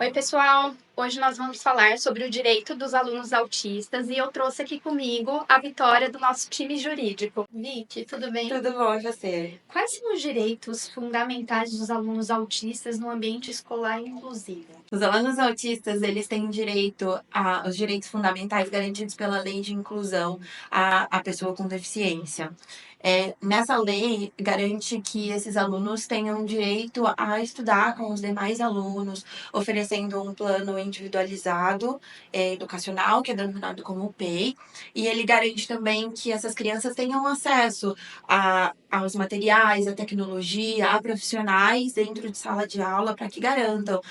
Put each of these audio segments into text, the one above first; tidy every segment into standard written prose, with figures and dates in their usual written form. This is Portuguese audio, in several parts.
Oi, pessoal! Hoje nós vamos falar sobre o direito dos alunos autistas e eu trouxe aqui comigo a Vitória do nosso time jurídico. Vicky, tudo bem? Tudo bom, e você? Quais são os direitos fundamentais dos alunos autistas no ambiente escolar inclusivo? Os alunos autistas, eles têm direito os direitos fundamentais garantidos pela Lei de Inclusão à pessoa com deficiência. Nessa lei, garante que esses alunos tenham direito a estudar com os demais alunos, oferecendo um plano individualizado, educacional, que é denominado como PEI, e ele garante também que essas crianças tenham acesso aos materiais, à tecnologia, a profissionais dentro de sala de aula para que garantam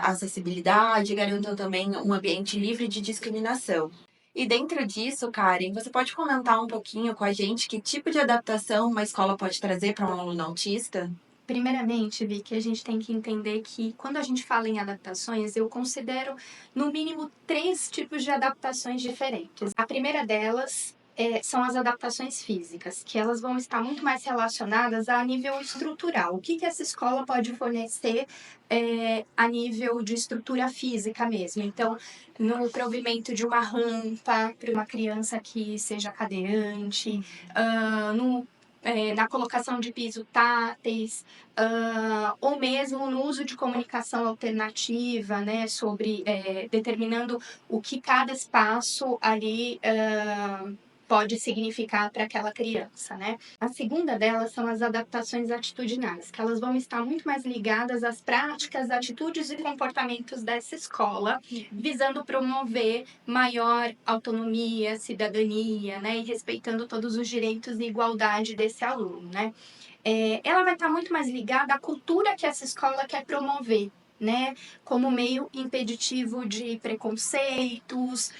acessibilidade, garantam também um ambiente livre de discriminação. E dentro disso, Karen, você pode comentar um pouquinho com a gente que tipo de adaptação uma escola pode trazer para um aluno autista? Primeiramente, Vicky, a gente tem que entender que quando a gente fala em adaptações, eu considero no mínimo 3 tipos de adaptações diferentes. A primeira delas são as adaptações físicas, que elas vão estar muito mais relacionadas a nível estrutural. O que essa escola pode fornecer a nível de estrutura física mesmo? Então, no provimento de uma rampa para uma criança que seja cadeirante, na colocação de piso táteis, ou mesmo no uso de comunicação alternativa, né, sobre determinando o que cada espaço ali pode significar para aquela criança, né? A segunda delas são as adaptações atitudinais, que elas vão estar muito mais ligadas às práticas, atitudes e comportamentos dessa escola, visando promover maior autonomia, cidadania, né, e respeitando todos os direitos e igualdade desse aluno, né? Ela vai estar muito mais ligada à cultura que essa escola quer promover, né? Como meio impeditivo de preconceitos,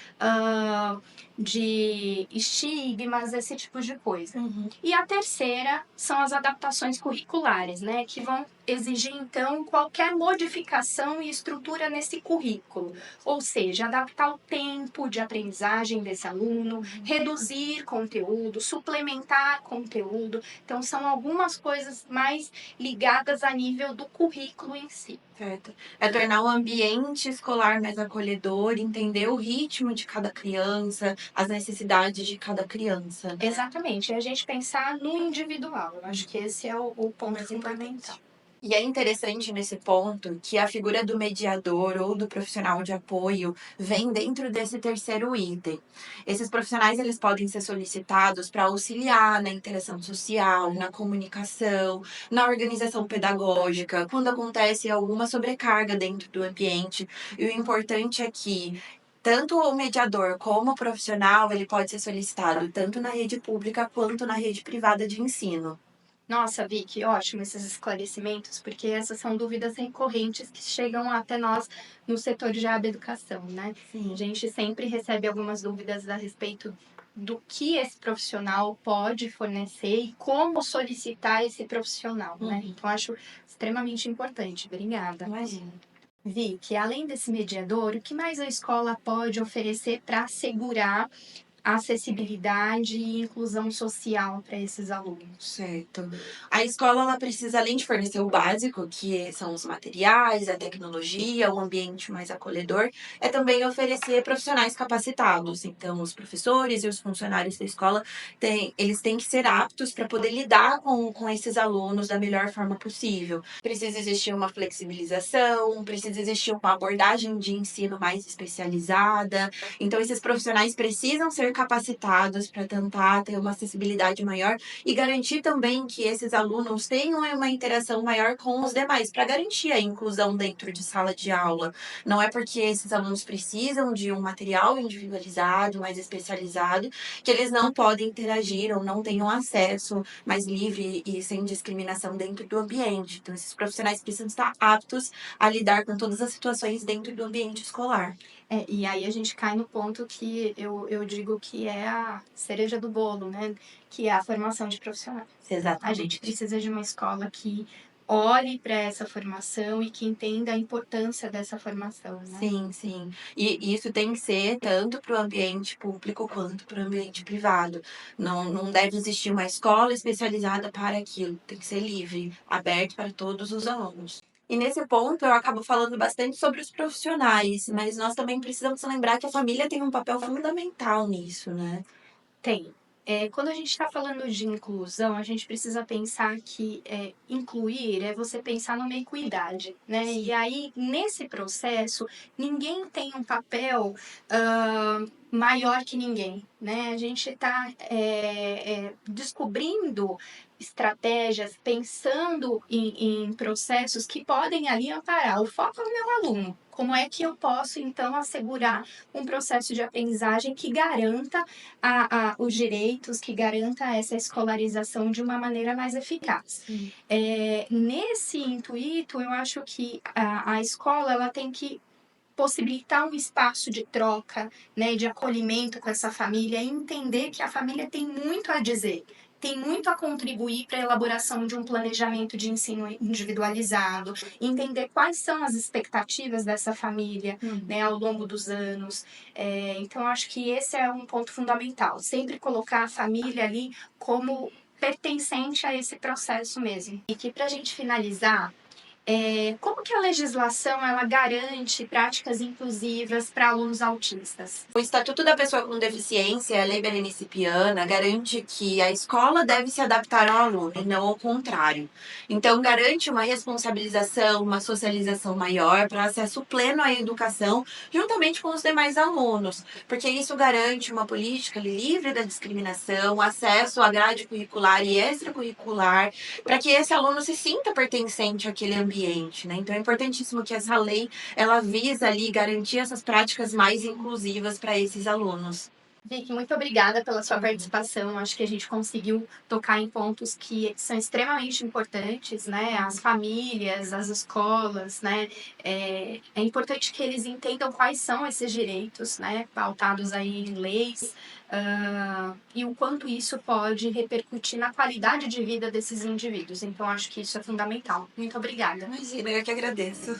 de estigmas, esse tipo de coisa. E a terceira são as adaptações curriculares, né? Que vão exigir, então, qualquer modificação e estrutura nesse currículo. Ou seja, adaptar o tempo de aprendizagem desse aluno, reduzir conteúdo, suplementar conteúdo. Então, são algumas coisas mais ligadas a nível do currículo em si. Certo. É tornar o ambiente escolar mais acolhedor, entender o ritmo de cada criança, as necessidades de cada criança, né? Exatamente. É a gente pensar no individual. Eu acho que esse é o ponto fundamental. E é interessante nesse ponto que a figura do mediador ou do profissional de apoio vem dentro desse terceiro item. Esses profissionais eles podem ser solicitados para auxiliar na interação social, na comunicação, na organização pedagógica, quando acontece alguma sobrecarga dentro do ambiente. E o importante é que tanto o mediador como o profissional ele pode ser solicitado tanto na rede pública quanto na rede privada de ensino. Nossa, Vicky, ótimo esses esclarecimentos, porque essas são dúvidas recorrentes que chegam até nós no setor de educação, né? Sim. A gente sempre recebe algumas dúvidas a respeito do que esse profissional pode fornecer e como solicitar esse profissional, né? Então, acho extremamente importante. Obrigada. Imagina. Vicky, além desse mediador, o que mais a escola pode oferecer para assegurar acessibilidade e inclusão social para esses alunos? Certo. A escola ela precisa, além de fornecer o básico, que são os materiais, a tecnologia, o ambiente mais acolhedor, é também oferecer profissionais capacitados. Então, os professores e os funcionários da escola eles têm que ser aptos para poder lidar com esses alunos da melhor forma possível. Precisa existir uma flexibilização, precisa existir uma abordagem de ensino mais especializada. Então, esses profissionais precisam ser capacitados para tentar ter uma acessibilidade maior e garantir também que esses alunos tenham uma interação maior com os demais, para garantir a inclusão dentro de sala de aula. Não é porque esses alunos precisam de um material individualizado, mais especializado, que eles não podem interagir ou não tenham acesso mais livre e sem discriminação dentro do ambiente. Então, esses profissionais precisam estar aptos a lidar com todas as situações dentro do ambiente escolar. E aí a gente cai no ponto que eu digo que é a cereja do bolo, né? Que é a formação de profissionais. Exatamente. A gente precisa de uma escola que olhe para essa formação e que entenda a importância dessa formação, né? Sim, sim. E isso tem que ser tanto para o ambiente público quanto para o ambiente privado. Não deve existir uma escola especializada para aquilo. Tem que ser livre, aberto para todos os alunos. E nesse ponto eu acabo falando bastante sobre os profissionais, mas nós também precisamos lembrar que a família tem um papel fundamental nisso, né? Tem. Quando a gente está falando de inclusão, a gente precisa pensar que incluir é você pensar numa equidade, né? E aí, nesse processo, ninguém tem um papel maior que ninguém, né? A gente está descobrindo estratégias, pensando em processos que podem ali amparar. O foco é o meu aluno. Como é que eu posso, então, assegurar um processo de aprendizagem que garanta os direitos, que garanta essa escolarização de uma maneira mais eficaz. Nesse intuito, eu acho que a escola ela tem que possibilitar um espaço de troca, né, de acolhimento com essa família e entender que a família tem muito a dizer, tem muito a contribuir para a elaboração de um planejamento de ensino individualizado, entender quais são as expectativas dessa família, né, ao longo dos anos. Então, acho que esse é um ponto fundamental, sempre colocar a família ali como pertencente a esse processo mesmo. E que, para a gente finalizar, como que a legislação ela garante práticas inclusivas para alunos autistas? O Estatuto da Pessoa com Deficiência, a Lei Berenice Piana, garante que a escola deve se adaptar ao aluno e não ao contrário. Então, garante uma responsabilização, uma socialização maior para acesso pleno à educação, juntamente com os demais alunos, porque isso garante uma política livre da discriminação, acesso à grade curricular e extracurricular, para que esse aluno se sinta pertencente àquele ambiente, né? Então, é importantíssimo que essa lei ela visa ali garantir essas práticas mais inclusivas para esses alunos. Vicky, muito obrigada pela sua participação. Acho que a gente conseguiu tocar em pontos que são extremamente importantes, né? As famílias, as escolas, né? É importante que eles entendam quais são esses direitos, né? Pautados aí em leis, e o quanto isso pode repercutir na qualidade de vida desses indivíduos. Então, acho que isso é fundamental. Muito obrigada. Imagina, eu que agradeço.